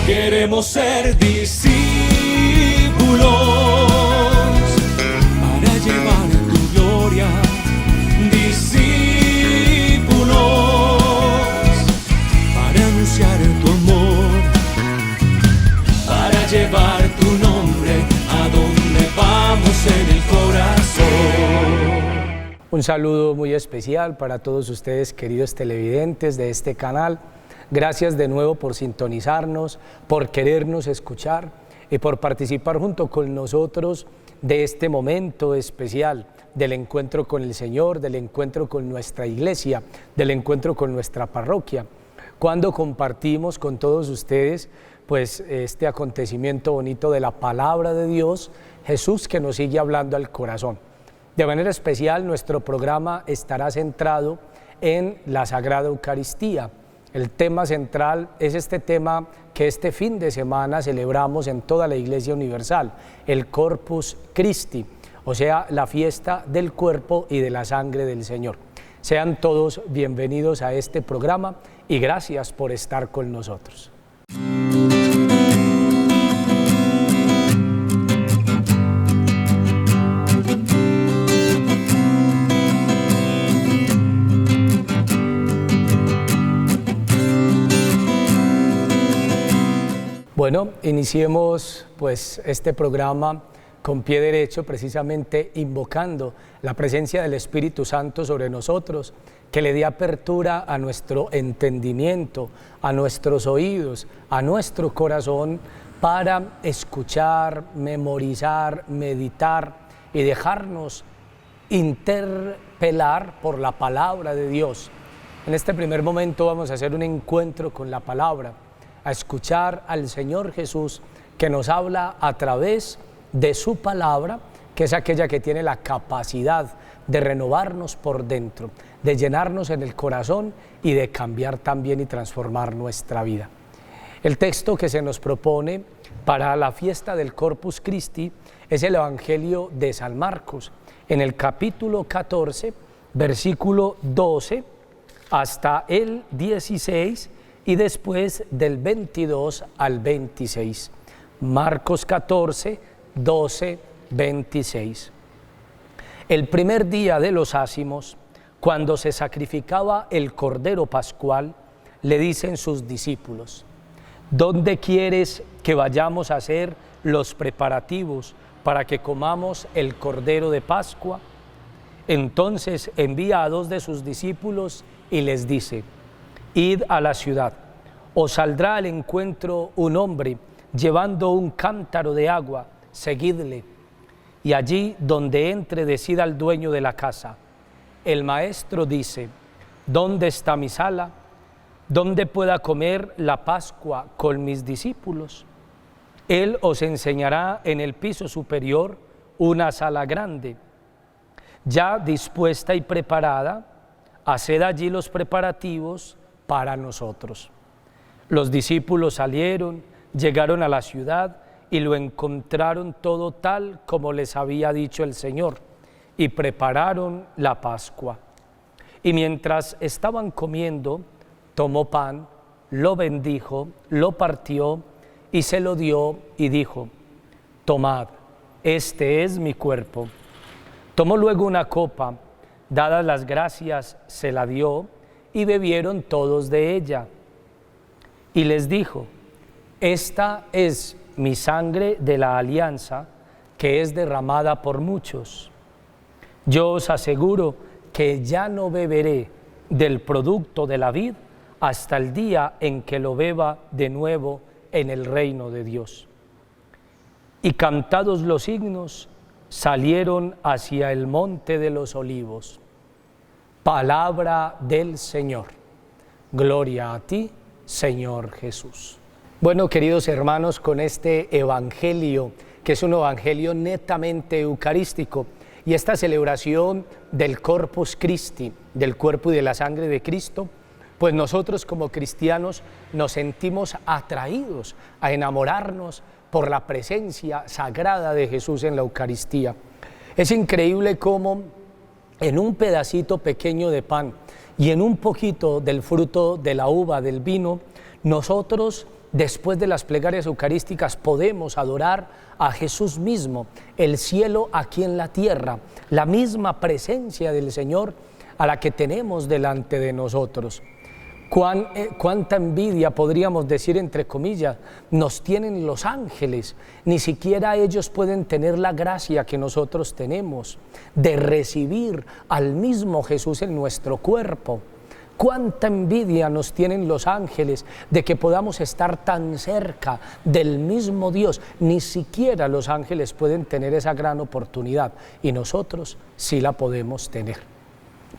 Queremos ser discípulos para llevar tu gloria. Discípulos para anunciar tu amor, para llevar tu nombre a donde vamos en el corazón. Un saludo muy especial para todos ustedes, queridos televidentes de este canal. Gracias de nuevo por sintonizarnos, por querernos escuchar y por participar junto con nosotros de este momento especial del encuentro con el Señor, del encuentro con nuestra iglesia, del encuentro con nuestra parroquia, cuando compartimos con todos ustedes pues este acontecimiento bonito de la palabra de Dios, Jesús que nos sigue hablando al corazón. De manera especial nuestro programa estará centrado en la Sagrada Eucaristía. El tema central es este tema que este fin de semana celebramos en toda la Iglesia Universal, el Corpus Christi, o sea, la fiesta del cuerpo y de la sangre del Señor. Sean todos bienvenidos a este programa y gracias por estar con nosotros. Bueno, iniciemos pues este programa con pie derecho, precisamente invocando la presencia del Espíritu Santo sobre nosotros, que le dé apertura a nuestro entendimiento, a nuestros oídos, a nuestro corazón, para escuchar, memorizar, meditar y dejarnos interpelar por la palabra de Dios. En este primer momento vamos a hacer un encuentro con la palabra, a escuchar al Señor Jesús que nos habla a través de su palabra, que es aquella que tiene la capacidad de renovarnos por dentro, de llenarnos en el corazón y de cambiar también y transformar nuestra vida. El texto que se nos propone para la fiesta del Corpus Christi es el Evangelio de San Marcos, en el capítulo 14, versículo 12 hasta el 16, y después del 22 al 26. Marcos 14, 12, 26. El primer día de los ázimos, cuando se sacrificaba el Cordero Pascual, le dicen sus discípulos: ¿dónde quieres que vayamos a hacer los preparativos para que comamos el Cordero de Pascua? Entonces envía a 2 de sus discípulos y les dice: id a la ciudad, os saldrá al encuentro un hombre llevando un cántaro de agua, seguidle, y allí donde entre decida al dueño de la casa: el maestro dice, ¿dónde está mi sala? ¿Dónde pueda comer la Pascua con mis discípulos? Él os enseñará en el piso superior una sala grande, ya dispuesta y preparada. Haced allí los preparativos para nosotros. Los discípulos salieron, llegaron a la ciudad y lo encontraron todo tal como les había dicho el Señor, y prepararon la Pascua. Y mientras estaban comiendo, tomó pan, lo bendijo, lo partió y se lo dio y dijo: tomad, este es mi cuerpo. Tomó luego una copa, dadas las gracias, se la dio, y bebieron todos de ella. Y les dijo: esta es mi sangre de la alianza, que es derramada por muchos. Yo os aseguro que ya no beberé del producto de la vid hasta el día en que lo beba de nuevo en el reino de Dios. Y cantados los himnos, salieron hacia el monte de los olivos. Palabra del Señor. Gloria a ti, Señor Jesús. Bueno, queridos hermanos, con este evangelio, que es un evangelio netamente eucarístico, y esta celebración del Corpus Christi, del cuerpo y de la sangre de Cristo, pues nosotros como cristianos nos sentimos atraídos a enamorarnos por la presencia sagrada de Jesús en la Eucaristía. Es increíble cómo en un pedacito pequeño de pan y en un poquito del fruto de la uva, del vino, nosotros después de las plegarias eucarísticas podemos adorar a Jesús mismo, el cielo aquí en la tierra, la misma presencia del Señor a la que tenemos delante de nosotros. Cuánta envidia, podríamos decir entre comillas, nos tienen los ángeles. Ni siquiera ellos pueden tener la gracia que nosotros tenemos de recibir al mismo Jesús en nuestro cuerpo. Cuánta envidia nos tienen los ángeles de que podamos estar tan cerca del mismo Dios. Ni siquiera los ángeles pueden tener esa gran oportunidad y nosotros sí la podemos tener.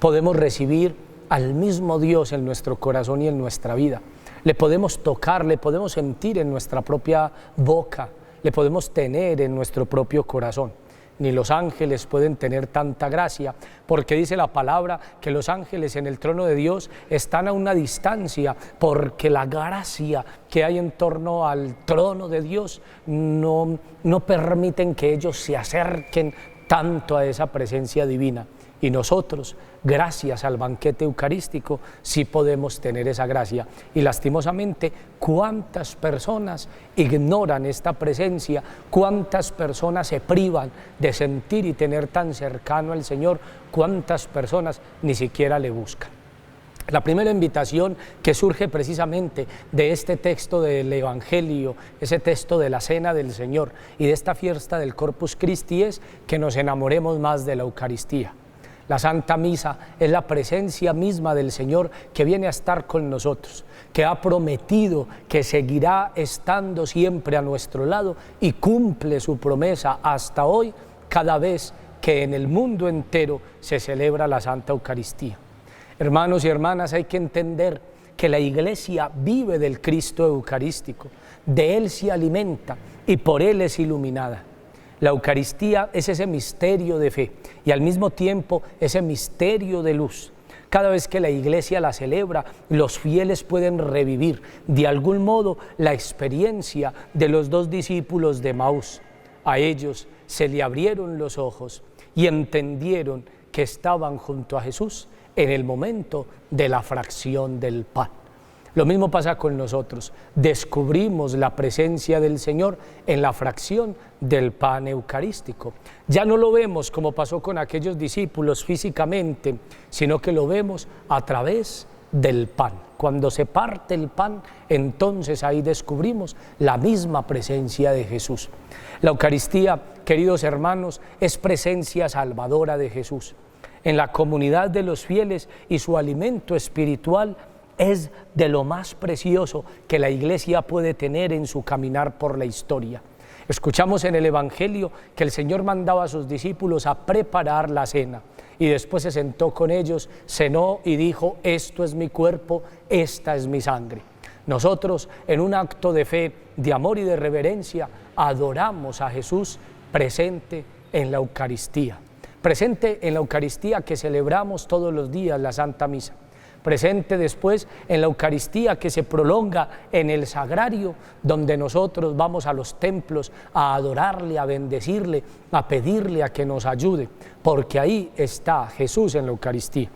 Podemos recibir al mismo Dios en nuestro corazón y en nuestra vida. Le podemos tocar, le podemos sentir en nuestra propia boca, le podemos tener en nuestro propio corazón. Ni los ángeles pueden tener tanta gracia, porque dice la palabra que los ángeles en el trono de Dios están a una distancia, porque la gracia que hay en torno al trono de Dios no permiten que ellos se acerquen tanto a esa presencia divina. Y nosotros, gracias al banquete eucarístico, sí podemos tener esa gracia. Y lastimosamente, ¿cuántas personas ignoran esta presencia? ¿Cuántas personas se privan de sentir y tener tan cercano al Señor? ¿Cuántas personas ni siquiera le buscan? La primera invitación que surge precisamente de este texto del Evangelio, ese texto de la Cena del Señor y de esta fiesta del Corpus Christi, es que nos enamoremos más de la Eucaristía. La Santa Misa es la presencia misma del Señor que viene a estar con nosotros, que ha prometido que seguirá estando siempre a nuestro lado y cumple su promesa hasta hoy cada vez que en el mundo entero se celebra la Santa Eucaristía. Hermanos y hermanas, hay que entender que la Iglesia vive del Cristo eucarístico, de Él se alimenta y por Él es iluminada. La Eucaristía es ese misterio de fe y al mismo tiempo ese misterio de luz. Cada vez que la Iglesia la celebra, los fieles pueden revivir de algún modo la experiencia de los dos discípulos de Emaús. A ellos se le abrieron los ojos y entendieron que estaban junto a Jesús en el momento de la fracción del pan. Lo mismo pasa con nosotros, descubrimos la presencia del Señor en la fracción del pan eucarístico. Ya no lo vemos como pasó con aquellos discípulos físicamente, sino que lo vemos a través del pan. Cuando se parte el pan, entonces ahí descubrimos la misma presencia de Jesús. La Eucaristía, queridos hermanos, es presencia salvadora de Jesús. En la comunidad de los fieles y su alimento espiritual es de lo más precioso que la Iglesia puede tener en su caminar por la historia. Escuchamos en el Evangelio que el Señor mandaba a sus discípulos a preparar la cena y después se sentó con ellos, cenó y dijo: esto es mi cuerpo, esta es mi sangre. Nosotros, en un acto de fe, de amor y de reverencia, adoramos a Jesús presente en la Eucaristía. Presente en la Eucaristía que celebramos todos los días, la Santa Misa. Presente después en la Eucaristía que se prolonga en el sagrario, donde nosotros vamos a los templos a adorarle, a bendecirle, a pedirle a que nos ayude, porque ahí está Jesús en la Eucaristía.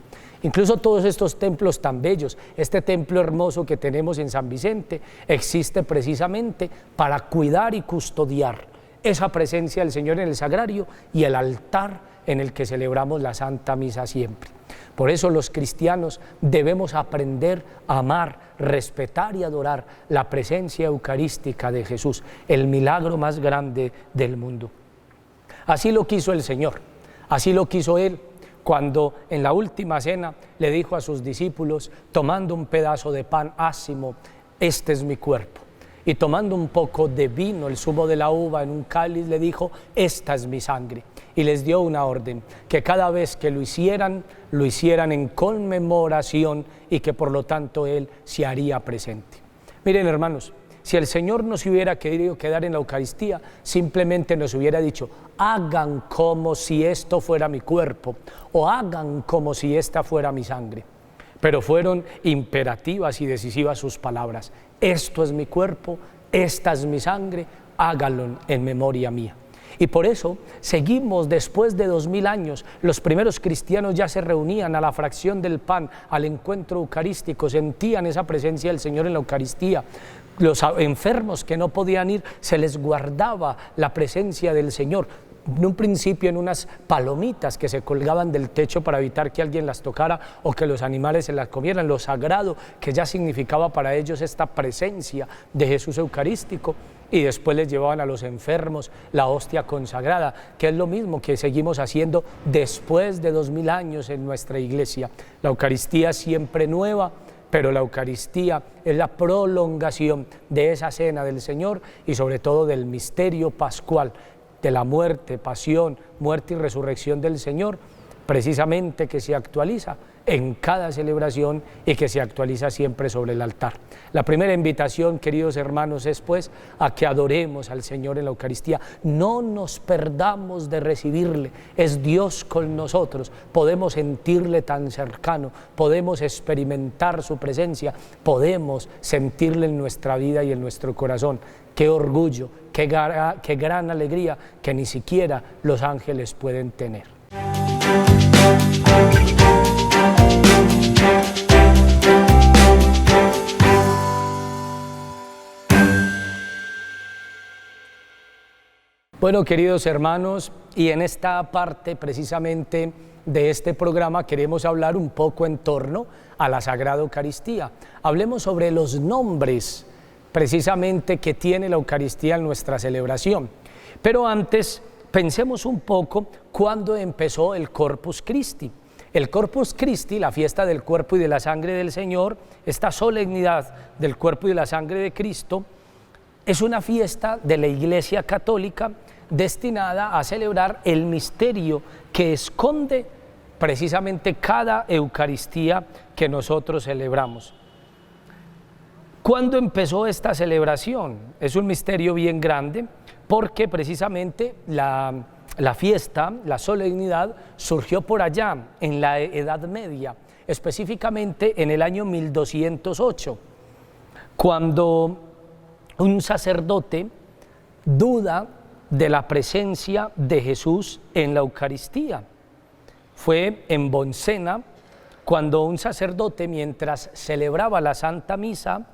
Incluso todos estos templos tan bellos, este templo hermoso que tenemos en San Vicente, existe precisamente para cuidar y custodiar esa presencia del Señor en el sagrario y el altar en el que celebramos la Santa Misa siempre. Por eso los cristianos debemos aprender a amar, respetar y adorar la presencia eucarística de Jesús, el milagro más grande del mundo. Así lo quiso el Señor, así lo quiso Él, cuando en la última cena le dijo a sus discípulos, tomando un pedazo de pan ácimo: este es mi cuerpo. Y tomando un poco de vino, el zumo de la uva, en un cáliz, le dijo: esta es mi sangre. Y les dio una orden, que cada vez que lo hicieran en conmemoración y que por lo tanto Él se haría presente. Miren, hermanos, si el Señor no se hubiera querido quedar en la Eucaristía, simplemente nos hubiera dicho: hagan como si esto fuera mi cuerpo, o hagan como si esta fuera mi sangre. Pero fueron imperativas y decisivas sus palabras: esto es mi cuerpo, esta es mi sangre, háganlo en memoria mía. Y por eso seguimos después de 2000 años. Los primeros cristianos ya se reunían a la fracción del pan, al encuentro eucarístico, sentían esa presencia del Señor en la Eucaristía. Los enfermos que no podían ir, se les guardaba la presencia del Señor. En un principio en unas palomitas que se colgaban del techo para evitar que alguien las tocara o que los animales se las comieran, lo sagrado que ya significaba para ellos esta presencia de Jesús eucarístico. Y después les llevaban a los enfermos la hostia consagrada, que es lo mismo que seguimos haciendo después de 2000 años en nuestra iglesia. La Eucaristía siempre nueva, pero la Eucaristía es la prolongación de esa cena del Señor y sobre todo del misterio pascual, de la muerte, pasión, muerte y resurrección del Señor, precisamente que se actualiza en cada celebración y que se actualiza siempre sobre el altar. La primera invitación, queridos hermanos, es pues a que adoremos al Señor en la Eucaristía. No nos perdamos de recibirle, es Dios con nosotros, podemos sentirle tan cercano, podemos experimentar su presencia, podemos sentirle en nuestra vida y en nuestro corazón. Qué orgullo, qué gran alegría que ni siquiera los ángeles pueden tener. Bueno, queridos hermanos, y en esta parte precisamente de este programa queremos hablar un poco en torno a la Sagrada Eucaristía. Hablemos sobre los nombres precisamente que tiene la Eucaristía en nuestra celebración. Pero antes, pensemos un poco cuándo empezó el Corpus Christi. El Corpus Christi, la fiesta del cuerpo y de la sangre del Señor, esta solemnidad del cuerpo y de la sangre de Cristo, es una fiesta de la Iglesia Católica destinada a celebrar el misterio que esconde precisamente cada Eucaristía que nosotros celebramos. ¿Cuándo empezó esta celebración? Es un misterio bien grande porque precisamente la fiesta, la solemnidad, surgió por allá en la Edad Media, específicamente en el año 1208, cuando un sacerdote duda de la presencia de Jesús en la Eucaristía. Fue en Bolsena cuando un sacerdote, mientras celebraba la Santa Misa,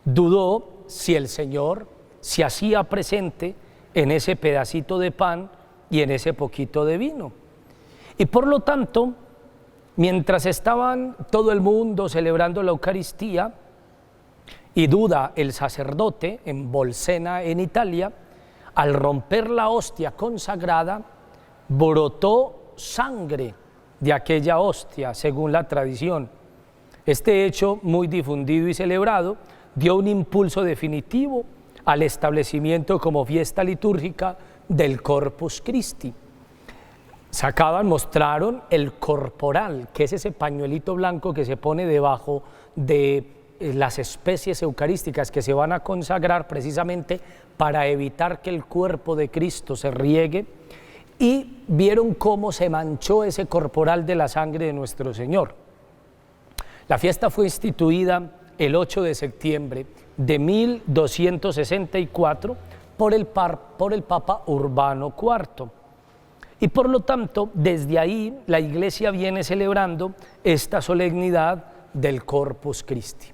dudó si el Señor se hacía presente en ese pedacito de pan y en ese poquito de vino. Y por lo tanto, mientras estaban todo el mundo celebrando la Eucaristía, y duda el sacerdote en Bolsena, en Italia, al romper la hostia consagrada, brotó sangre de aquella hostia, según la tradición. Este hecho, muy difundido y celebrado, dio un impulso definitivo al establecimiento como fiesta litúrgica del Corpus Christi. Mostraron el corporal, que es ese pañuelito blanco que se pone debajo de las especies eucarísticas que se van a consagrar precisamente para evitar que el cuerpo de Cristo se riegue, y vieron cómo se manchó ese corporal de la sangre de nuestro Señor. La fiesta fue instituida el 8 de septiembre de 1264 por el Papa Urbano IV. Y por lo tanto, desde ahí la Iglesia viene celebrando esta solemnidad del Corpus Christi.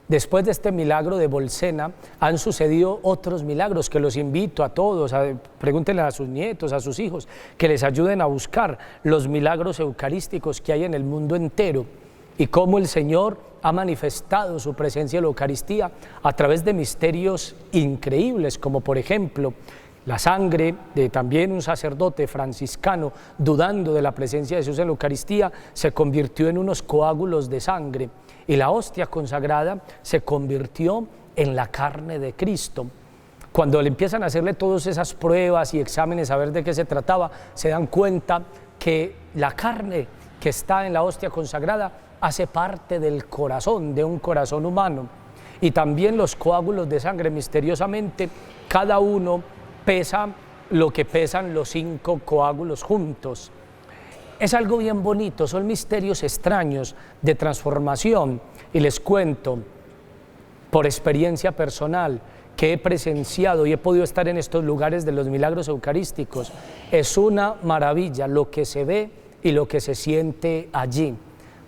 Después de este milagro de Bolsena, han sucedido otros milagros que los invito a todos, pregúntenle a sus nietos, a sus hijos, que les ayuden a buscar los milagros eucarísticos que hay en el mundo entero y cómo el Señor ha manifestado su presencia en la Eucaristía a través de misterios increíbles, como por ejemplo la sangre de también un sacerdote franciscano, dudando de la presencia de Jesús en la Eucaristía, se convirtió en unos coágulos de sangre, y la hostia consagrada se convirtió en la carne de Cristo. Cuando le empiezan a hacerle todas esas pruebas y exámenes a ver de qué se trataba, se dan cuenta que la carne que está en la hostia consagrada hace parte del corazón, de un corazón humano. Y también los coágulos de sangre, misteriosamente, cada uno pesa lo que pesan los 5 coágulos juntos. Es algo bien bonito, son misterios extraños de transformación, y les cuento por experiencia personal que he presenciado y he podido estar en estos lugares de los milagros eucarísticos, es una maravilla lo que se ve y lo que se siente allí.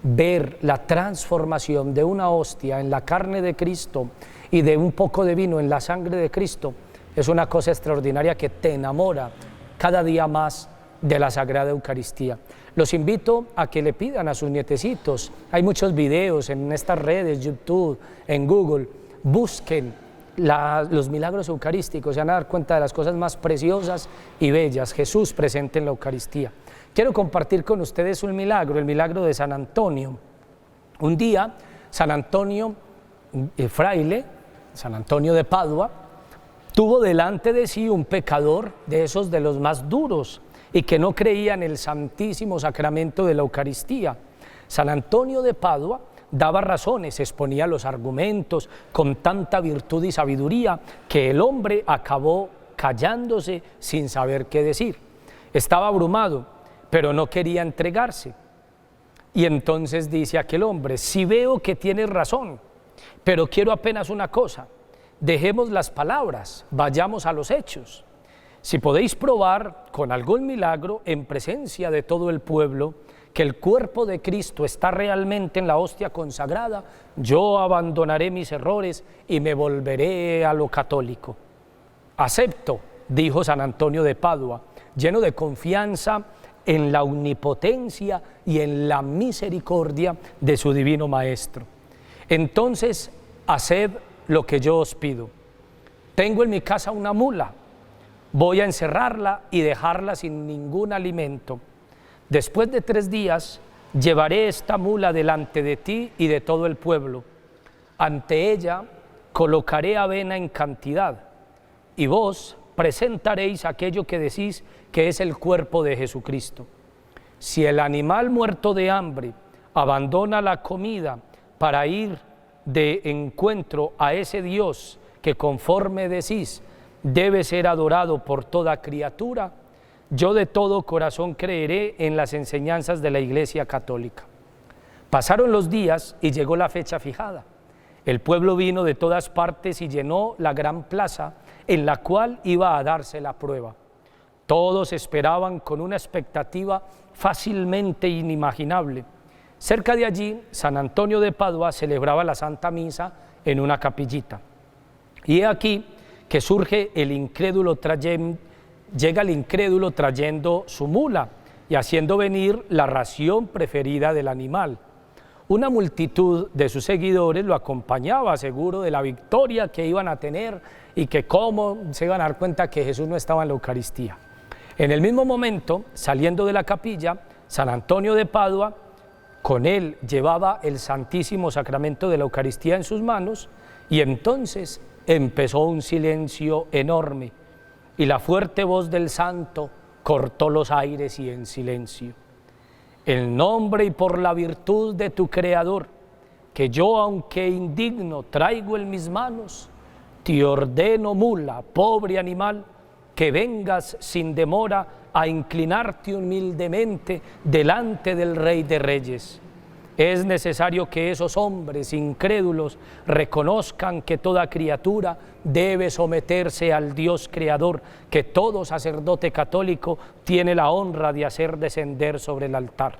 Ver la transformación de una hostia en la carne de Cristo y de un poco de vino en la sangre de Cristo es una cosa extraordinaria que te enamora cada día más de la Sagrada Eucaristía. Los invito a que le pidan a sus nietecitos. Hay muchos videos en estas redes, YouTube, en Google. Busquen los milagros eucarísticos, se van a dar cuenta de las cosas más preciosas y bellas. Jesús presente en la Eucaristía. Quiero compartir con ustedes un milagro, el milagro de San Antonio. Un día, San Antonio, fraile, San Antonio de Padua, tuvo delante de sí un pecador de esos de los más duros y que no creía en el santísimo sacramento de la Eucaristía. San Antonio de Padua daba razones, exponía los argumentos con tanta virtud y sabiduría que el hombre acabó callándose sin saber qué decir. Estaba abrumado, pero no quería entregarse. Y entonces dice aquel hombre: si veo que tienes razón, pero quiero apenas una cosa, dejemos las palabras, vayamos a los hechos. Si podéis probar con algún milagro en presencia de todo el pueblo que el cuerpo de Cristo está realmente en la hostia consagrada, yo abandonaré mis errores y me volveré a lo católico. Acepto, dijo San Antonio de Padua, lleno de confianza en la omnipotencia y en la misericordia de su divino Maestro. Entonces, haced lo que yo os pido. Tengo en mi casa una mula, voy a encerrarla y dejarla sin ningún alimento. Después de 3 días, llevaré esta mula delante de ti y de todo el pueblo. Ante ella colocaré avena en cantidad, y vos presentaréis aquello que decís que es el cuerpo de Jesucristo. Si el animal muerto de hambre abandona la comida para ir de encuentro a ese Dios que conforme decís debe ser adorado por toda criatura, yo de todo corazón creeré en las enseñanzas de la Iglesia Católica. Pasaron los días y llegó la fecha fijada. El pueblo vino de todas partes y llenó la gran plaza en la cual iba a darse la prueba. Todos esperaban con una expectativa fácilmente inimaginable. Cerca de allí, San Antonio de Padua celebraba la Santa Misa en una capillita. Y he aquí que surge el incrédulo llega el incrédulo trayendo su mula y haciendo venir la ración preferida del animal. Una multitud de sus seguidores lo acompañaba, seguro de la victoria que iban a tener y que cómo se iban a dar cuenta que Jesús no estaba en la Eucaristía. En el mismo momento, saliendo de la capilla, San Antonio de Padua, con él llevaba el Santísimo Sacramento de la Eucaristía en sus manos, y entonces empezó un silencio enorme, y la fuerte voz del santo cortó los aires y en silencio. En nombre y por la virtud de tu Creador, que yo, aunque indigno, traigo en mis manos, te ordeno, mula, pobre animal, que vengas sin demora a inclinarte humildemente delante del Rey de Reyes. Es necesario que esos hombres incrédulos reconozcan que toda criatura debe someterse al Dios Creador, que todo sacerdote católico tiene la honra de hacer descender sobre el altar.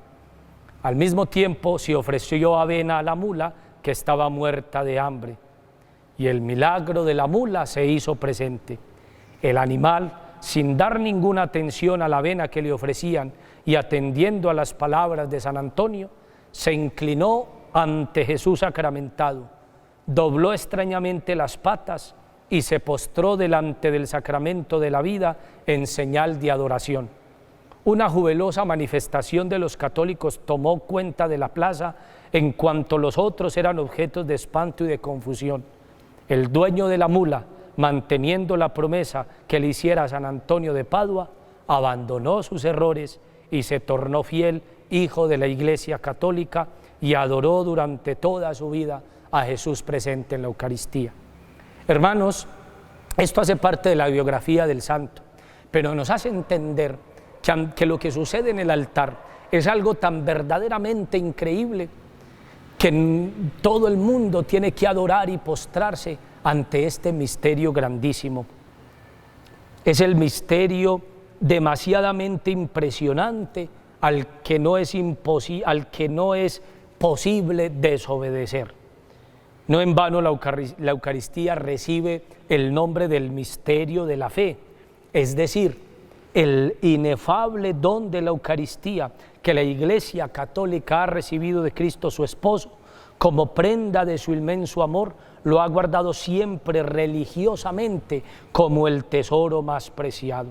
Al mismo tiempo se ofreció avena a la mula, que estaba muerta de hambre, y el milagro de la mula se hizo presente. El animal, sin dar ninguna atención a la avena que le ofrecían y atendiendo a las palabras de San Antonio, se inclinó ante Jesús sacramentado, dobló extrañamente las patas y se postró delante del sacramento de la vida en señal de adoración. Una jubilosa manifestación de los católicos tomó cuenta de la plaza, en cuanto los otros eran objetos de espanto y de confusión. El dueño de la mula, manteniendo la promesa que le hiciera San Antonio de Padua, abandonó sus errores y se tornó fiel hijo de la Iglesia Católica y adoró durante toda su vida a Jesús presente en la Eucaristía. Hermanos, esto hace parte de la biografía del santo, pero nos hace entender que lo que sucede en el altar es algo tan verdaderamente increíble que todo el mundo tiene que adorar y postrarse ante este misterio grandísimo. Es el misterio demasiadamente impresionante al que no es posible desobedecer. No en vano la Eucaristía recibe el nombre del misterio de la fe, es decir, el inefable don de la Eucaristía que la Iglesia Católica ha recibido de Cristo su esposo, como prenda de su inmenso amor, lo ha guardado siempre religiosamente como el tesoro más preciado.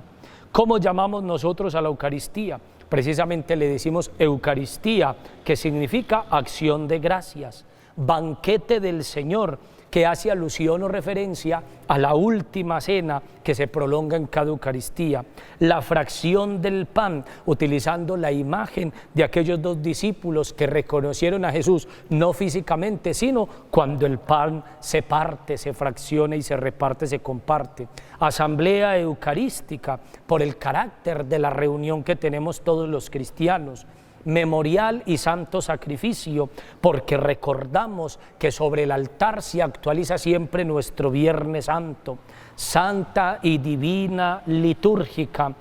¿Cómo llamamos nosotros a la Eucaristía? Precisamente le decimos Eucaristía, que significa acción de gracias, banquete del Señor, que hace alusión o referencia a la última cena que se prolonga en cada Eucaristía, la fracción del pan, utilizando la imagen de aquellos dos discípulos que reconocieron a Jesús, no físicamente, sino cuando el pan se parte, se fracciona y se reparte, se comparte. Asamblea eucarística, por el carácter de la reunión que tenemos todos los cristianos. Memorial y santo sacrificio, porque recordamos que sobre el altar se actualiza siempre nuestro Viernes Santo. Santa y divina litúrgica,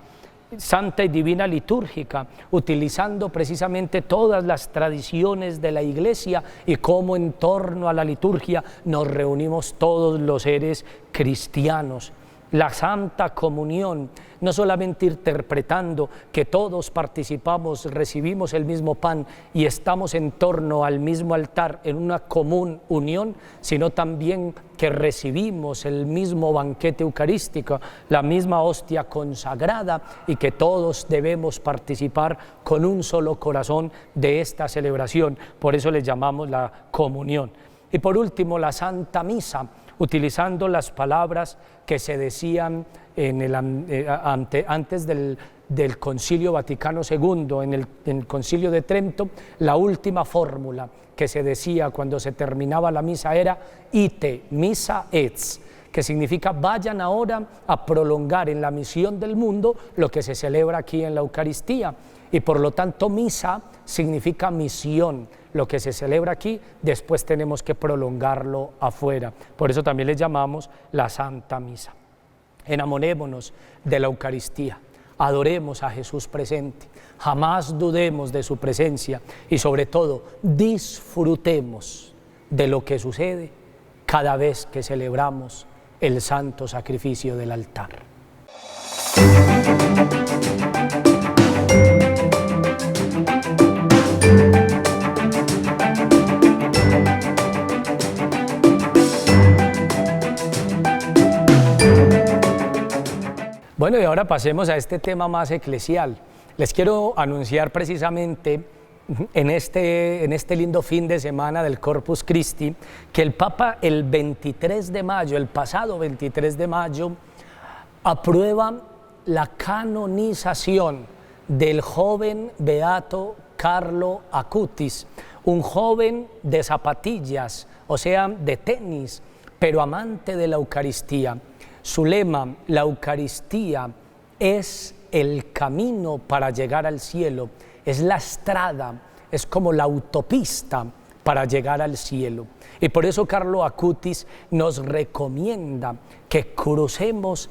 utilizando precisamente todas las tradiciones de la Iglesia y cómo en torno a la liturgia nos reunimos todos los seres cristianos. La Santa Comunión, no solamente interpretando que todos participamos, recibimos el mismo pan y estamos en torno al mismo altar en una común unión, sino también que recibimos el mismo banquete eucarístico, la misma hostia consagrada, y que todos debemos participar con un solo corazón de esta celebración. Por eso le llamamos la comunión. Y por último, la Santa Misa, utilizando las palabras que se decían antes del Concilio Vaticano II, en el Concilio de Trento. La última fórmula que se decía cuando se terminaba la misa era ite missa et, que significa vayan ahora a prolongar en la misión del mundo lo que se celebra aquí en la Eucaristía. Y por lo tanto misa significa misión. Lo que se celebra aquí, después tenemos que prolongarlo afuera. Por eso también le llamamos la Santa Misa. Enamorémonos de la Eucaristía, adoremos a Jesús presente, jamás dudemos de su presencia y sobre todo disfrutemos de lo que sucede cada vez que celebramos el santo sacrificio del altar. Bueno, y ahora pasemos a este tema más eclesial. Les quiero anunciar precisamente en este lindo fin de semana del Corpus Christi que el Papa el pasado 23 de mayo, aprueba la canonización del joven beato Carlo Acutis, un joven de zapatillas, o sea, de tenis, pero amante de la Eucaristía. Su lema, la Eucaristía es el camino para llegar al cielo, es la estrada, es como la autopista para llegar al cielo. Y por eso Carlo Acutis nos recomienda que crucemos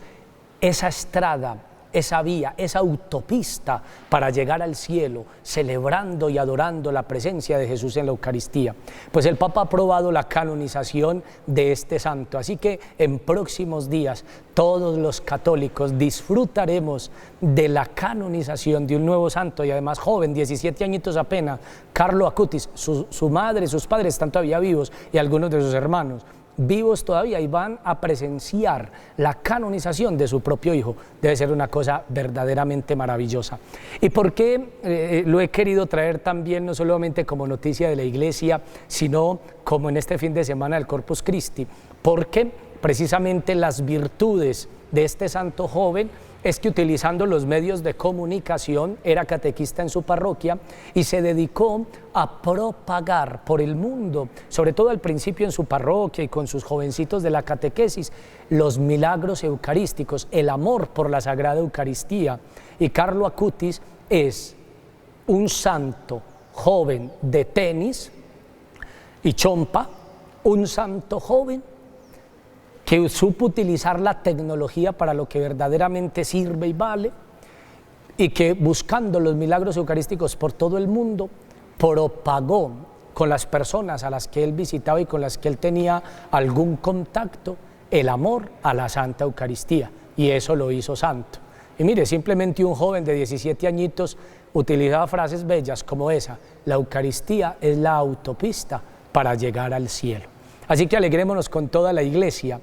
esa estrada, esa vía, esa autopista para llegar al cielo, celebrando y adorando la presencia de Jesús en la Eucaristía. Pues el Papa ha aprobado la canonización de este santo, así que en próximos días todos los católicos disfrutaremos de la canonización de un nuevo santo, y además joven, 17 añitos apenas, Carlo Acutis. Su madre, sus padres están todavía vivos y algunos de sus hermanos vivos todavía, y van a presenciar la canonización de su propio hijo. Debe ser una cosa verdaderamente maravillosa. ¿Y por qué lo he querido traer también, no solamente como noticia de la Iglesia, sino como en este fin de semana del Corpus Christi? Porque precisamente las virtudes de este santo joven es que, utilizando los medios de comunicación, era catequista en su parroquia y se dedicó a propagar por el mundo, sobre todo al principio en su parroquia y con sus jovencitos de la catequesis, los milagros eucarísticos, el amor por la Sagrada Eucaristía. Y Carlo Acutis es un santo joven de tenis y chompa, un santo joven que supo utilizar la tecnología para lo que verdaderamente sirve y vale, y que buscando los milagros eucarísticos por todo el mundo, propagó con las personas a las que él visitaba y con las que él tenía algún contacto el amor a la Santa Eucaristía, y eso lo hizo santo. Y mire, simplemente un joven de 17 añitos utilizaba frases bellas como esa: la Eucaristía es la autopista para llegar al cielo. Así que alegrémonos con toda la Iglesia,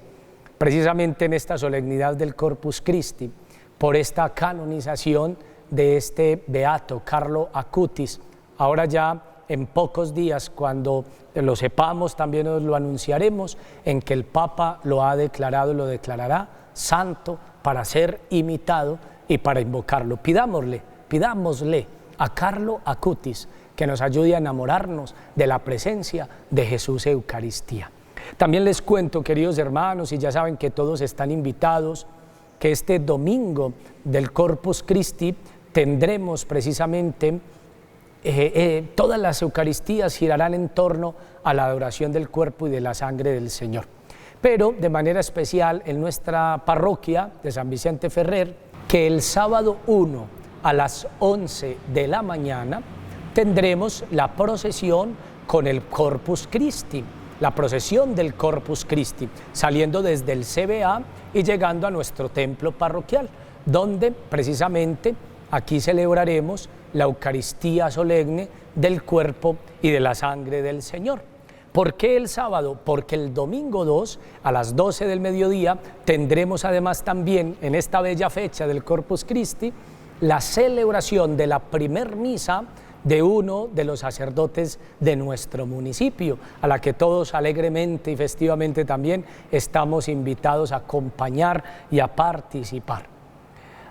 precisamente en esta solemnidad del Corpus Christi, por esta canonización de este beato Carlo Acutis. Ahora ya en pocos días, cuando lo sepamos, también os lo anunciaremos, en que el Papa lo ha declarado y lo declarará santo para ser imitado y para invocarlo. Pidámosle a Carlo Acutis que nos ayude a enamorarnos de la presencia de Jesús Eucaristía. También les cuento, queridos hermanos, y ya saben que todos están invitados, que este domingo del Corpus Christi tendremos precisamente todas las Eucaristías girarán en torno a la adoración del cuerpo y de la sangre del Señor. Pero de manera especial en nuestra parroquia de San Vicente Ferrer, que el sábado 1 a las 11 de la mañana tendremos la procesión con el Corpus Christi, la procesión del Corpus Christi, saliendo desde el CBA y llegando a nuestro templo parroquial, donde precisamente aquí celebraremos la Eucaristía solemne del cuerpo y de la sangre del Señor. ¿Por qué el sábado? Porque el domingo 2 a las 12 del mediodía tendremos además también en esta bella fecha del Corpus Christi la celebración de la primer misa de uno de los sacerdotes de nuestro municipio, a la que todos alegremente y festivamente también estamos invitados a acompañar y a participar.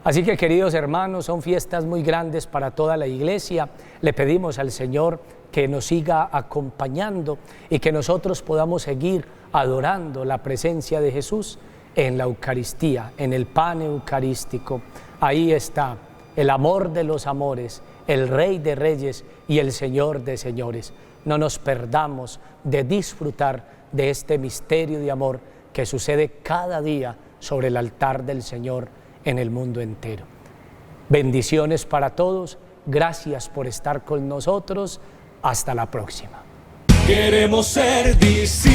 Así que, queridos hermanos, son fiestas muy grandes para toda la Iglesia. Le pedimos al Señor que nos siga acompañando y que nosotros podamos seguir adorando la presencia de Jesús en la Eucaristía, en el pan eucarístico. Ahí está el amor de los amores, el Rey de Reyes y el Señor de Señores. No nos perdamos de disfrutar de este misterio de amor que sucede cada día sobre el altar del Señor en el mundo entero. Bendiciones para todos, gracias por estar con nosotros, hasta la próxima. Queremos ser discípulos